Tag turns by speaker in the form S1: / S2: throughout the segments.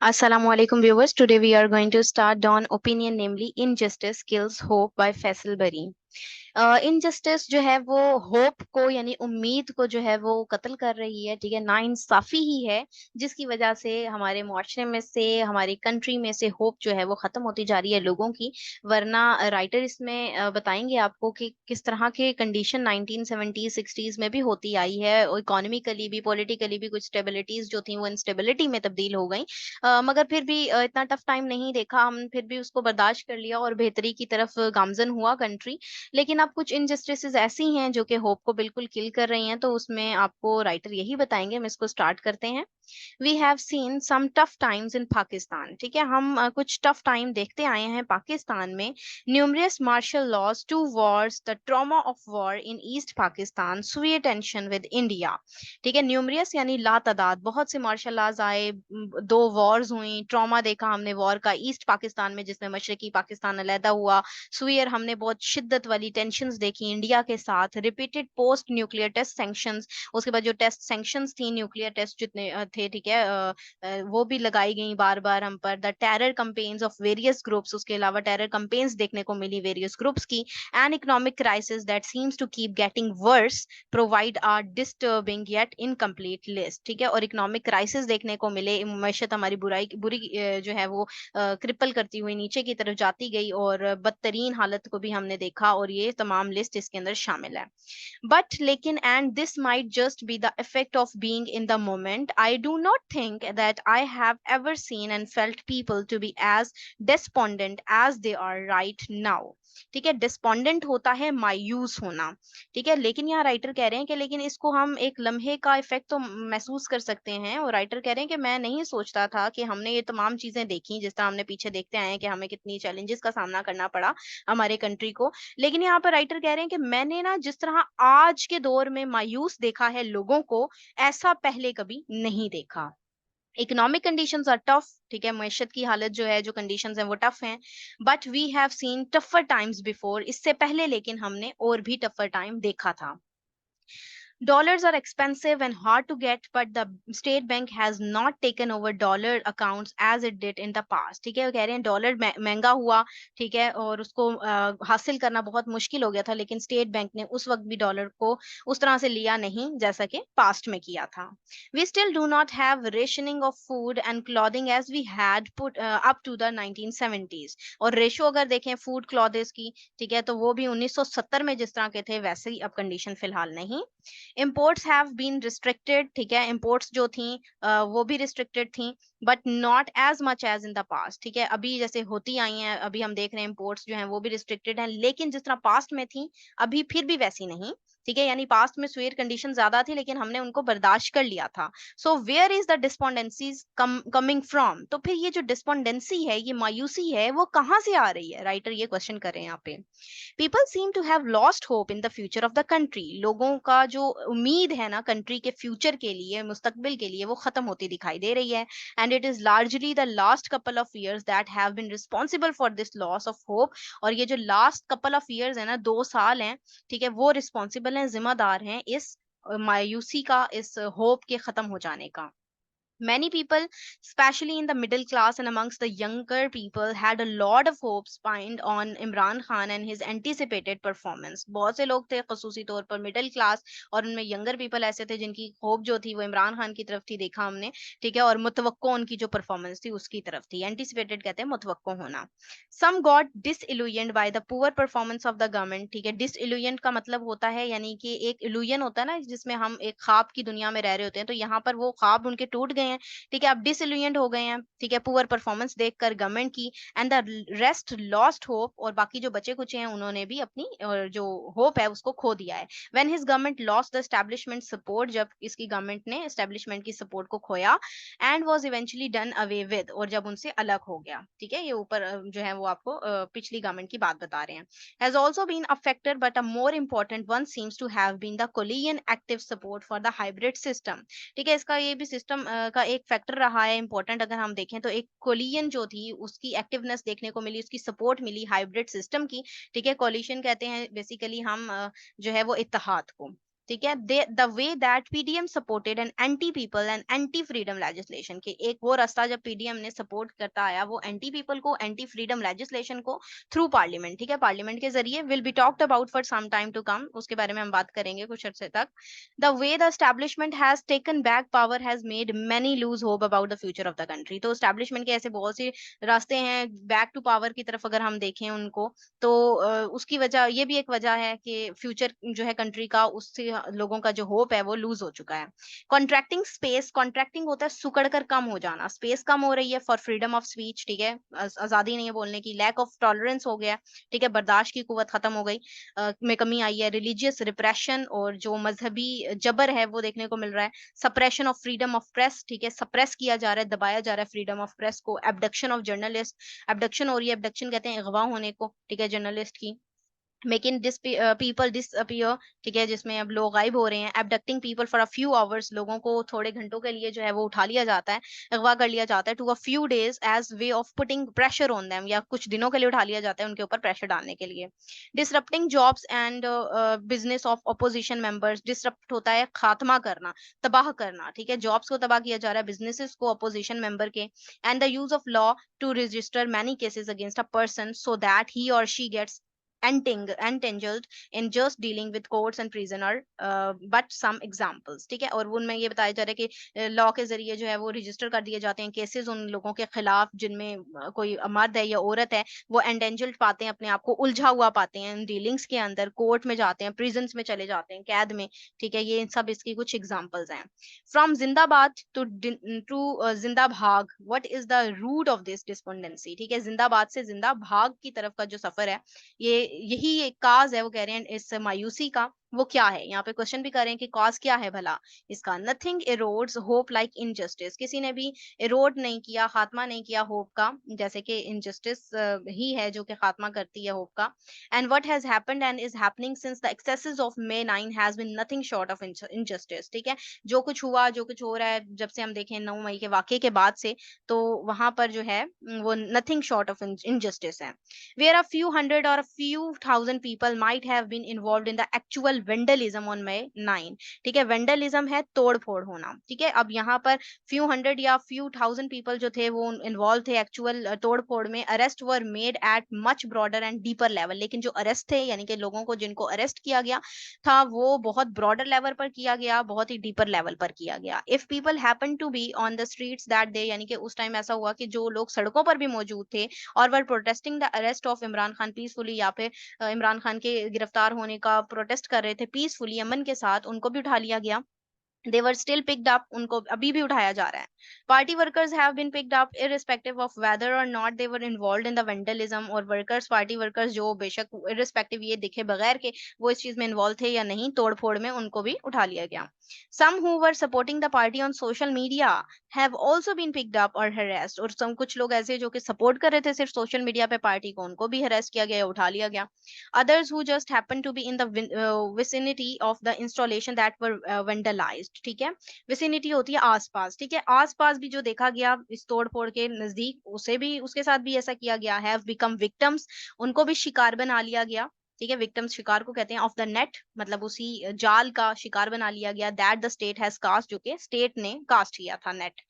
S1: Assalamualaikum viewers. Today we are going to start on opinion, namely Injustice Kills Hope by Faisal Bari. Injustice जो है वो hope को यानी उम्मीद को जो है वो कत्ल कर रही है। ठीक है, नाइंसाफी ही है जिसकी वजह से हमारे मुआशरे में से, हमारी कंट्री में से होप जो है वो खत्म होती जा रही है लोगों की। वरना राइटर इसमें बताएंगे आपको कि किस तरह के कंडीशन 1970s 60s में भी होती आई है, और इकोनॉमिकली भी पॉलिटिकली भी कुछ स्टेबिलिटीज जो थी वो इंस्टेबिलिटी में तब्दील हो गई। मगर फिर भी इतना टफ टाइम नहीं देखा, हम फिर भी उसको बर्दाश्त कर लिया और बेहतरी की तरफ गामजन हुआ कंट्री। लेकिन अब कुछ इनजस्टिसेस ऐसी हैं जो कि होप को बिल्कुल किल कर रही हैं, तो उसमें आपको राइटर यही बताएंगे। हम इसको स्टार्ट करते हैं। We have seen some tough times in Pakistan. ठीक है, हम कुछ टफ टाइम देखते आए हैं पाकिस्तान में। Numerous martial laws, two wars, the trauma of war in East Pakistan, sue tension with India. ठीक है, न्यूमरियस यानी लातादाद, बहुत से मार्शल लॉज आए, दो वॉर्स हुई, ट्रॉमा देखा हमने वॉर का ईस्ट पाकिस्तान में जिसमें मशरकी पाकिस्तान अलहदा हुआ। सुयर हमने बहुत शिद्दत वाली टेंशन्स देखी इंडिया के साथ। Repeated post nuclear test sanctions, उसके बाद जो टेस्ट सैंक्शंस थी न्यूक्लियर टेस्ट जितने थे, ठीक है, वो भी लगाई गई बार बार हम पर। The terror campaigns of various groups, उसके अलावा टेरर कंपेन्स देखने को मिली वेरियस ग्रुप्स की। An economic crisis that seems to keep getting worse provide are disturbing yet incomplete list. ठीक है, और इकोनॉमिक क्राइसिस देखने को मिले, मैशत हमारी बुराई बुरी जो है वो क्रिपल करती हुई नीचे की तरफ जाती गई, और बदतरीन हालत को भी हमने देखा, और ये तमाम लिस्ट इसके अंदर शामिल है। बट लेकिन and this might just be the effect of being in the moment, I do not think that I have ever seen and felt people to be as despondent as they are right now. ठीक है, डिस्पोंडेंट होता है मायूस होना। ठीक है, लेकिन यहाँ राइटर कह रहे हैं कि लेकिन इसको हम एक लम्हे का इफेक्ट तो महसूस कर सकते हैं। और राइटर कह रहे हैं कि मैं नहीं सोचता था कि हमने ये तमाम चीजें देखी, जिस तरह हमने पीछे देखते आए हैं कि हमें कितनी चैलेंजेस का सामना करना पड़ा हमारे कंट्री को। लेकिन यहाँ पर राइटर कह रहे हैं कि मैंने ना जिस तरह आज के दौर में मायूस देखा है लोगों को, ऐसा पहले कभी नहीं देखा। Economic conditions are tough. ठीक है, मैशत की हालत जो है, जो कंडीशंस हैं वो टफ हैं। But we have seen tougher times before, इससे पहले लेकिन हमने और भी टफर टाइम देखा था। Dollars are expensive and hard to get, but the state bank has not taken over dollar accounts as it did in the past. ठीक है, वो कह रहे हैं डॉलर महंगा हुआ, ठीक है, और उसको हासिल करना बहुत मुश्किल हो गया था, लेकिन स्टेट बैंक ने उस वक्त भी डॉलर को उस तरह से लिया नहीं जैसा कि पास्ट में किया था। We still do not have rationing of food and clothing as we had put up to the 1970s. और रेशो अगर देखें फूड क्लॉथेस की, ठीक है, तो वो भी 1970 में जिस तरह के थे वैसे ही अब कंडीशन फिलहाल नहीं। Imports have been restricted. ठीक है, इंपोर्ट्स जो थी वो भी रिस्ट्रिक्टेड थी, but not as much as in the past. ठीक है, अभी जैसे होती आई हैं, अभी हम देख रहे हैं इंपोर्ट्स जो हैं वो भी रिस्ट्रिक्टेड हैं, लेकिन जिस तरह पास्ट में थी अभी फिर भी वैसी नहीं। ठीक है, यानी पास्ट में स्वेयर कंडीशन ज्यादा थी लेकिन हमने उनको बर्दाश्त कर लिया था। So where is the despondencies coming from? तो फिर ये जो डिस्पोंडेंसी है, ये मायूसी है, वो कहाँ से आ रही है? राइटर ये क्वेश्चन कर रहे हैं यहाँ पे। People seem to have lost hope in the future of the country. लोगों का जो उम्मीद है ना कंट्री के फ्यूचर के लिए, मुस्तकबिल के लिए, वो खत्म होती दिखाई दे रही है। And it is largely the last couple of years that have been responsible for this loss of hope. और ये जो लास्ट कपल ऑफ ईयर्स है ना, 2 साल हैं, ठीक है, वो रिस्पॉन्सिबल हैं, जिम्मेदार हैं इस मायूसी का, इस होप के खत्म हो जाने का। Many people, especially in the middle class and amongst the younger people, had a lot of hopes pinned on Imran Khan and his anticipated performance. बहुत से लोग थे खसूसी तौर पर मिडिल क्लास, और उनमें यंगर पीपल ऐसे थे जिनकी होप जो थी वो इमरान खान की तरफ थी, देखा हमने। ठीक है, और मुतवक्को उनकी जो परफॉर्मेंस थी उसकी तरफ थी। एंटिसिपेटेड कहते हैं मुतवक्को होना। Some got disillusioned by the poor performance of the government. ठीक है, disillusioned का मतलब होता है यानी कि एक illusion होता है ना, जिसमें हम एक ख्वाब की दुनिया में रह रहे होते हैं, तो यहाँ पर वो ख्वाब उनके टूट गए हैं। ठीक है, अब डिसइल्यूएंट हो गए हैं, ठीक है, पुअर परफॉर्मेंस देखकर गवर्नमेंट की। And the rest lost hope, और बाकी जो बचे कुचे हैं उन्होंने भी अपनी जो होप है उसको खो दिया है। When his government lost the establishment support, जब इसकी गवर्नमेंट ने एस्टेब्लिशमेंट की सपोर्ट को खोया। And was eventually done away with, और जब उनसे अलग हो गया। ठीक है, ये ऊपर जो है वो आपको पिछली गवर्नमेंट की बात बता रहे हैं। Has also been affected, but a more important one seems to have been the coalition active support for the hybrid system. ठीक है, इसका ये भी सिस्टम का एक फैक्टर रहा है इंपॉर्टेंट। अगर हम देखें तो एक कोलियन जो थी उसकी एक्टिवनेस देखने को मिली, उसकी सपोर्ट मिली हाइब्रिड सिस्टम की। ठीक है, कोलिशन कहते हैं बेसिकली हम जो है वो इत्तेहाद को। ठीक है, the way that PDM supported an anti people and anti freedom legislation के, एक वो रास्ता जब पीडीएम ने सपोर्ट करता आया वो एंटी पीपल को, एंटी फ्रीडम लेजिस्लेशन को थ्रू पार्लियामेंट, ठीक है, पार्लियामेंट के जरिए, will be talked about for some time to come, उसके बारे में हम बात करेंगे कुछ अर्से तक। The way the establishment has taken back power has made many lose hope about the future of the country. तो एस्टैब्लिशमेंट के ऐसे बहुत से रास्ते हैं बैक टू पावर की तरफ, अगर हम देखें उनको, तो उसकी वजह ये भी एक वजह है कि फ्यूचर जो है कंट्री का, उससे लोगों का जो होप है वो लूज हो चुका है। कॉन्ट्रैक्टिंग स्पेस, कॉन्ट्रैक्टिंग होता है सुकड़ कर कम हो जाना, स्पेस कम हो रही है फॉर फ्रीडम ऑफ स्पीच, ठीक है, आजादी नहीं है बोलने की, लैक ऑफ टॉलरेंस हो गया, ठीक है, बर्दाश्त की कुवत खत्म हो गई, में कमी आई है, रिलीजियस रिप्रेशन और जो मजहबी जबर है वो देखने को मिल रहा है, suppression of freedom of press, ठीक है, सप्रेस किया जा रहा है, दबाया जा रहा है फ्रीडम ऑफ प्रेस को, एबडक्शन ऑफ जर्नलिस्ट, एबडक्शन हो रही है, एबडक्शन कहते हैं अगवा होने को, ठीक है, जर्नलिस्ट की, मेकिंग पीपल डिसअपियर, ठीक है, जिसमें अब लोग गायब हो रहे हैं, abducting people for a few hours, लोगों को थोड़े घंटों के लिए जो है वो उठा लिया जाता है, अगवा कर लिया जाता है, to a few days as way of putting pressure on them, या कुछ दिनों के लिए उठा लिया जाता है उनके ऊपर प्रेशर डालने के लिए। Disrupting jobs and business of opposition members, disrupt होता है खात्मा करना, तबाह करना, ठीक है, जॉब्स को तबाह किया जा रहा है, बिजनेसेस को अपोजिशन मेंबर के, and the use of law to register many cases against a person so that he or she gets entangled in just dealing with courts and prisoner, but some examples, ठीक है, और उनमें ये बताया जा रहा है कि लॉ के जरिए जो है वो रजिस्टर कर दिए जाते हैं केसेस उन लोगों के खिलाफ जिनमें कोई मर्द है या औरत है, वो एंटेंजल्ड पाते हैं, अपने आप को उलझा हुआ पाते हैं इन डीलिंग्स के अंदर, कोर्ट में जाते हैं, प्रिजन्स में चले जाते हैं, कैद में, ठीक है, ये सब इसकी कुछ एग्जांपल्स हैं। फ्रॉम जिंदाबाद टू जिंदा भाग, what is the root of this despondency, ठीक है, जिंदाबाद से जिंदा भाग की तरफ का जो सफर है, ये यही एक काज है, वो कह रहे हैं इस मायूसी का, वो क्या है, यहाँ पे क्वेश्चन भी कर रहे हैं कि कॉज क्या है भला इसका। Nothing erodes hope like injustice, किसी ने भी इरोड नहीं किया, खात्मा नहीं किया होप का, जैसे कि इनजस्टिस ही है जो कि खात्मा करती है होप का। And what has happened and is happening since the excesses of May 9 has been nothing short of injustice, ठीक है, जो कुछ हुआ, जो कुछ हो रहा है, जब से हम देखें 9 मई के वाकये के बाद से, तो वहां पर जो है वो नथिंग शॉर्ट ऑफ इनजस्टिस है। Where a few hundred or a few thousand people might have been involved in the actual vandalism on May 9, ठीक है, वेंडलिज्म है तोड़ फोड़ होना, ठीक है, अब यहाँ पर फ्यू हंड्रेड या फ्यू थाउजेंड पीपल जो थे वो इन्वॉल्व थे एक्चुअल तोड़ फोड़ में, arrest were made at much broader and deeper level, लेकिन जो अरेस्ट थे यानी कि लोगों को जिनको अरेस्ट किया गया था वो बहुत ब्रॉडर लेवल पर किया गया, बहुत ही डीपर लेवल पर किया गया। If people happen to be on the streets that day, यानी कि उस टाइम ऐसा हुआ कि जो लोग सड़कों पर भी मौजूद थे और were protesting the arrest of Imran Khan peacefully, या फिर इमरान खान के गिरफ्तार होने का प्रोटेस्ट कर रहे थे पीसफुली अमन के साथ, उनको भी उठा लिया गया। they were still picked up, उनको अभी भी उठाया जा रहा है। party workers have been picked up irrespective of whether or not they were involved in the vandalism, और workers, party workers जो बेशक irrespective ये दिखे बगैर के वो इस चीज में इन्वॉल्व थे या नहीं, तोड़ फोड़ में, उनको भी उठा लिया गया। some who were supporting the party on social media have also been picked up or harassed, और some कुछ लोग ऐसे जो कि सपोर्ट कर रहे थे सिर्फ सोशल मीडिया पे पार्टी को, उनको भी हरास किया गया, उठा लिया गया। others who just happened to be in the vicinity of the installation that were vandalized, ठीक है, vicinity होती है आसपास, ठीक है, आसपास भी जो देखा गया इस तोड़ फोड़ के नजदीक, उसे भी उसके साथ भी ऐसा किया गया। have become victims, उनको भी शिकार बना लिया गया, ठीक है, विक्टिम्स शिकार को कहते हैं, ऑफ द नेट मतलब उसी जाल का शिकार बना लिया गया, that the state has cast, जो कि स्टेट ने कास्ट किया था net.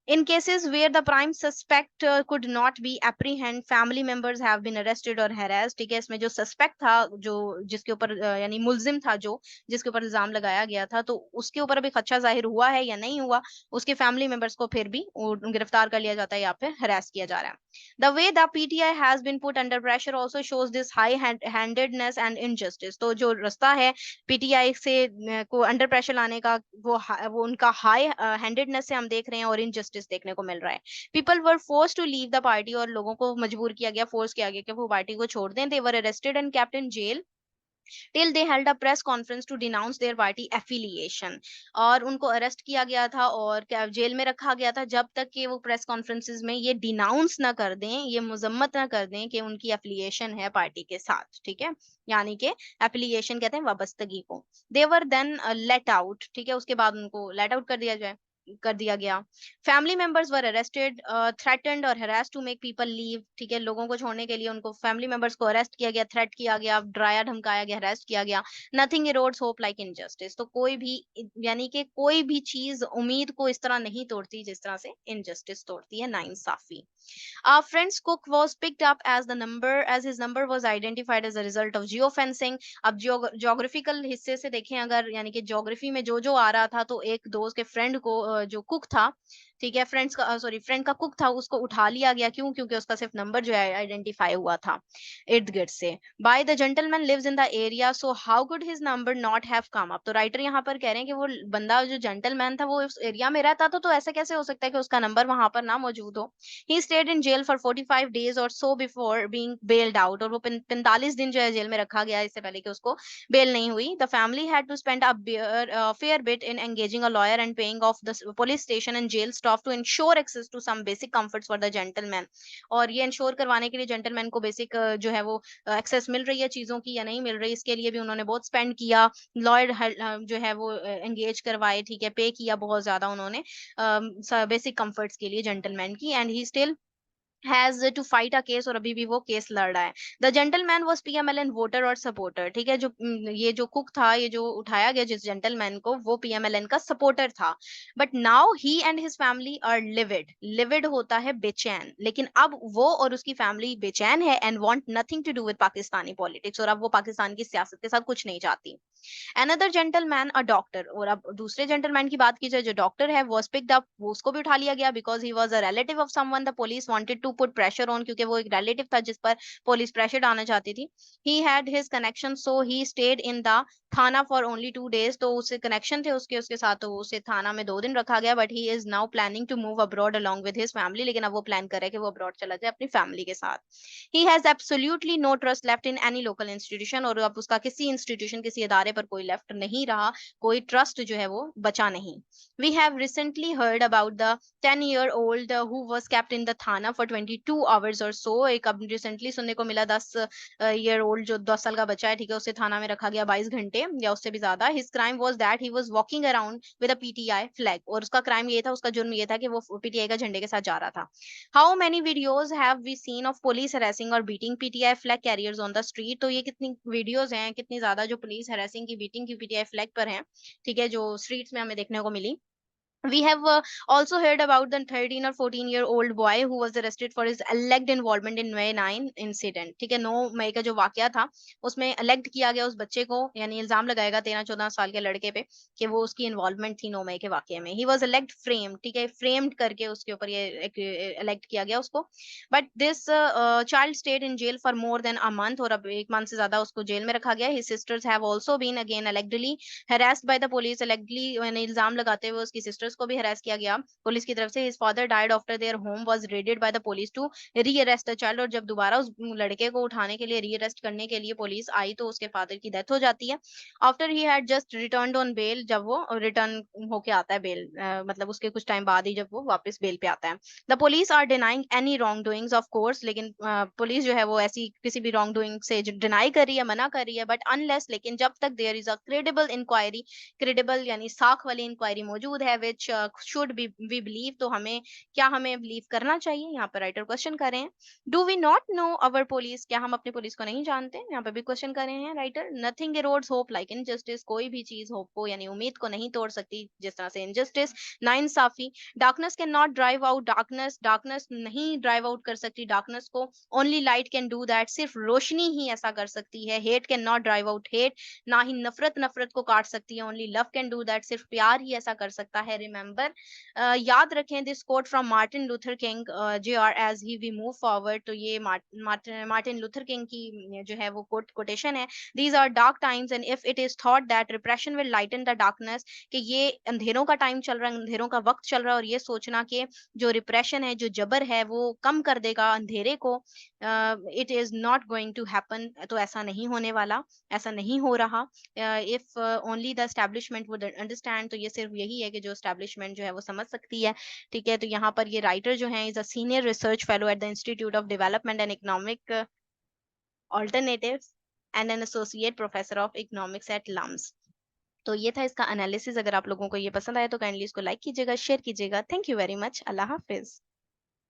S1: In cases where the prime suspect could not be apprehend, family members have been arrested or harassed, ठीक है, इसमें जो सस्पेक्ट था, जो जिसके ऊपर यानी मुलजिम था, जो जिसके ऊपर इल्जाम लगाया गया था, तो उसके ऊपर अभी खदशा जाहिर हुआ है या नहीं हुआ, उसके फैमिली मेंबर्स को फिर भी गिरफ्तार कर लिया जाता है या फिर हरास किया जा रहा है। The way the PTI has been put under pressure also shows this high-handedness and injustice, तो जो रास्ता है पीटीआई से को अंडर प्रेशर लाने का, वो उनका हाई हैंडेडनेस से हम देख रहे हैं और इनजस्टिस देखने को मिल रहा है। People were force to leave the party, और लोगों को मजबूर किया गया, फोर्स किया गया कि वो पार्टी को छोड़ दें। They were arrested and kept in jail till they held a press conference to denounce their party affiliation, और उनको अरेस्ट किया गया था और जेल में रखा गया था जब तक कि वो प्रेस कॉन्फ्रेंसेस में ये डिनाउंस ना कर दें, ये मजम्मत ना कर दें कि उनकी एफिलिएशन है पार्टी के साथ, ठीक है, यानी कि एफिलिएशन कहते हैं वाबस्तगी को। दे वर देन लेट आउट, ठीक है, उसके बाद उनको लेट आउट कर दिया जाए, कर दिया गया। Family members were arrested, threatened और harassed to make people leave, ठीक है, लोगों को छोड़ने के लिए उनको फैमिली मेंबर्स को अरेस्ट किया गया, थ्रेट किया गया, डराया धमकाया गया, हरास्ट किया गया। Nothing erodes hope like injustice, तो कोई भी यानी कि कोई भी चीज उम्मीद को इस तरह नहीं तोड़ती जिस तरह से इनजस्टिस तोड़ती है, नाइंसाफी। Our friend's cook was picked up as the number as his number was identified as a result of geofencing. अब ज्योग्राफिकल हिस्से से देखें अगर, यानी कि ज्योग्राफी में जो जो आ रहा था, तो एक दोस्त के फ्रेंड को जो कुक था, ठीक है, फ्रेंड का कुक था, उसको उठा लिया गया। क्यों? क्योंकि उसका सिर्फ नंबर जो है आइडेंटिफाई हुआ था इर्द गिर्द से। By the gentleman lives in the area, so how could his number not have come up. तो राइटर यहाँ पर कह रहे हैं कि वो बंदा जो जेंटलमैन था वो उस एरिया में रहता था, तो ऐसा कैसे हो सकता है कि उसका नंबर वहां पर ना मौजूद हो। He stayed in jail for 45 days और so before being bailed out, और वो 45 दिन जो है जेल में रखा गया, इससे पहले कि उसको बेल नहीं हुई। The family had to spend a fair bit in engaging a lawyer and paying off the police station and jail staff to ensure access to some basic comforts for the gentleman. और ये ensure करवाने के लिए gentleman को basic जो है वो access मिल रही है चीजों की या नहीं मिल रही, इसके लिए भी उन्होंने बहुत स्पेंड किया। लॉयर जो है वो एंगेज करवाए, ठीक है, पे किया बहुत ज्यादा उन्होंने बेसिक कंफर्ट्स के लिए जेंटलमैन की। And he still has to fight a case, और अभी भी वो केस लड़ रहा है। The gentleman was PMLN voter और सपोर्टर, ठीक है, जो ये जो कुक था, ये जो उठाया गया जिस जेंटलमैन को, वो पीएमएलएन का सपोर्टर था। But now he and his family are livid, livid होता है बेचैन, लेकिन अब वो और उसकी फैमिली बेचैन है and want nothing to do with Pakistani politics, और अब वो पाकिस्तान की सियासत के साथ कुछ नहीं चाहती। अनदर जेंटलमैन अ डॉक्टर, और अब दूसरे जेंटलमैन की बात की जाए जो डॉक्टर है, वाज पिक्ड अप, वो उसको भी उठा लिया गया because he was a relative of someone the police wanted to put pressure on, क्योंकि वो एक रिलेटिव था जिस पर पुलिस प्रेशर डालना चाहती थी। He had his connection, so he stayed in the थाना फॉर ओनली 2 days, तो उससे कनेक्शन थे उसके उसके साथ, तो उसे थाना में 2 दिन रखा गया। But he is now planning to move abroad along with his family, लेकिन अब वो प्लान कर रहा है कि वो अब्रॉड चला जाए अपनी फैमिली के साथ। He has absolutely no trust left in any local institution, और अब उसका किसी इंस्टीट्यूशन, किसी इदारे पर कोई लेफ्ट नहीं रहा, कोई ट्रस्ट जो है वो बचा नहीं। We have recently heard about the 10 year old who was kept in the थाना for 22 hours or so। एक अब रिसेंटली सुनने को मिला 10 year old जो 10 साल का बच्चा है, ठीक है, उसे थाना में रखा गया 22 घंटे या उससे भी ज्यादा। His crime was that he was walking around with a PTI flag, और उसका क्राइम ये था, उसका जुर्म ये था कि वो पीटीआई का झंडे के साथ जा रहा था। How many videos have we seen of police harassing और beating PTI flag carriers on the street, तो ये कितनी वीडियोज हैं, कितनी ज्यादा जो पुलिस हरेसिंग की, बीटिंग की पीटीआई फ्लैग पर हैं, ठीक है, जो स्ट्रीट्स में हमें देखने को मिली। We have also heard about the 13 or 14-year-old boy who was arrested for his alleged involvement in May 9 incident, ठीक है, 9 मई का जो वाकया था, उसमें अलेक्ट किया गया उस बच्चे को, यानी इल्जाम लगाएगा 13-14 साल के लड़के पे कि वो उसकी इन्वॉल्वमेंट थी 9 मई के वाकये में। ही वॉज अलेक्ट फ्रेम, ठीक है, फ्रेम्ड करके उसके ऊपर ये अलेक्ट किया गया उसको। But this child stayed in jail for more than a month, और अब 1 मंथ से ज्यादा उसको जेल में रखा गया। His sisters have also been again allegedly harassed by the police, allegedly यानी इल्जाम लगाते हुए उसकी सिस्टर्स को भी हरास किया गया पुलिस की तरफ से। His father died after their home was raided by the police to rearrest the child, और जब दोबारा उस लड़के को उठाने के लिए रीअरेस्ट करने के लिए पुलिस आई तो उसके फादर की डेथ हो जाती है। After he had just returned on bail, जब वो रिटर्न होके आता है बेल, मतलब उसके कुछ टाइम बाद ही जब वो वापस बेल पे आता है। The police are denying any wrong doings of course, लेकिन पुलिस जो है वो ऐसी किसी भी रॉन्ग डूइंग से डिनाई कर रही है, मना कर रही है। बट अनलेस, लेकिन जब तक there is a credible inquiry, credible यानी साख वाली इंक्वायरी मौजूद है, which should be we believe, तो हमें क्या, हमें बिलीव करना चाहिए, यहाँ पर राइटर क्वेश्चन कर रहे हैं। Do we not know our police, क्या हम अपने पुलिस को नहीं जानते, यहाँ पे भी क्वेश्चन कर रहे हैं writer. Nothing erodes hope like injustice, कोई भी चीज होप को यानी उम्मीद को नहीं तोड़ सकती जिस तरह से इनजस्टिस, नाइंसाफी। Darkness can not drive out darkness, darkness नहीं ड्राइव आउट कर सकती डार्कनेस को, only light can do that, सिर्फ रोशनी ही ऐसा कर सकती है। Hate can not drive out hate, ना ही नफरत नफरत को काट सकती है, only love can do that, सिर्फ प्यार ही ऐसा कर सकता है। रिमेंबर, याद रखें this quote from Martin Luther King J R as he we move forward, तो ये मार्टिन लूथर किंग की जो है वो कोटेशन है। These are dark times and if it is thought that repression will lighten the darkness, कि ये अंधेरों का टाइम चल रहा है, अंधेरों का वक्त चल रहा है, और ये सोचना कि जो रिप्रेशन है, जो जबर है, वो कम कर देगा अंधेरे को, it is not going to happen, तो ऐसा नहीं होने वाला, ऐसा नहीं हो रहा। If only the establishment would understand, तो ये सिर्फ यही है कि जो एस्टेब्लिशमेंट जो है वो समझ सकती है, ठीक है। तो यहाँ पर ये राइटर जो है is a senior research fellow at the institute of development and economic alternatives and an associate professor of economics at LUMS. तो ये था इसका एनालिसिस। अगर आप लोगों को ये पसंद आया तो काइंडली इसको लाइक कीजिएगा, शेयर कीजिएगा। Thank you very much. अल्लाह हाफ़िज़।